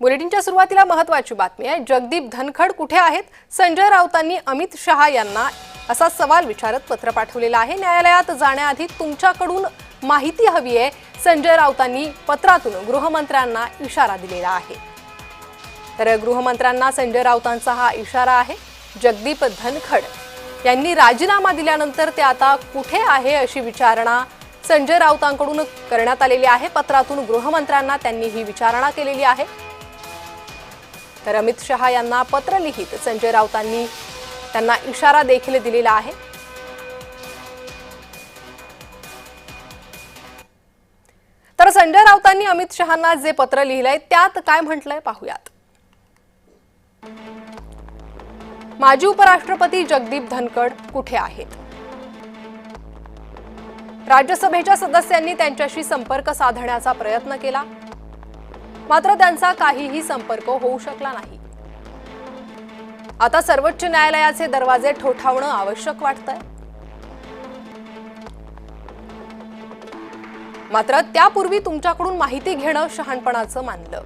बुलेटिनच्या सुरुवातीला महत्त्वाची बातमी आहे। जगदीप धनखड कुठे आहेत? संजय राऊतांनी अमित शहा यांना असा सवाल विचारत पत्र पाठवलेलं आहे। न्यायालयात जाण्याआधी तुमच्याकडून माहिती हवी आहे, संजय राऊतांनी पत्रातून गृहमंत्र्यांना इशारा दिलेला आहे। तर गृहमंत्र्यांना संजय राऊतांचा हा इशारा आहे। जगदीप धनखड यांनी राजीनामा दिल्यानंतर ते आता कुठे आहे अशी विचारणा संजय राऊतांकडून करण्यात आलेली आहे। पत्रातून गृहमंत्र्यांना त्यांनी ही विचारणा केलेली आहे। तर अमित शहा यांना पत्र लिहित संजय राऊतांनी त्यांना इशारा देखील दिलेला आहे। तर संजय राऊतांनी अमित शहांना जे पत्र लिहिलंय त्यात काय म्हटलंय पाहूयात। माजी उपराष्ट्रपती जगदीप धनखड कुठे आहेत? राज्यसभेच्या सदस्यांनी त्यांच्याशी संपर्क साधण्याचा प्रयत्न केला, मात्र त्यांचा काहीही संपर्क होऊ शकला नाही। आता सर्वोच्च न्यायालयाचे दरवाजे ठोठावणं आवश्यक वाटतंय, मात्र त्यापूर्वी तुमच्याकडून माहिती घेणं शहाणपणाचं मानलं।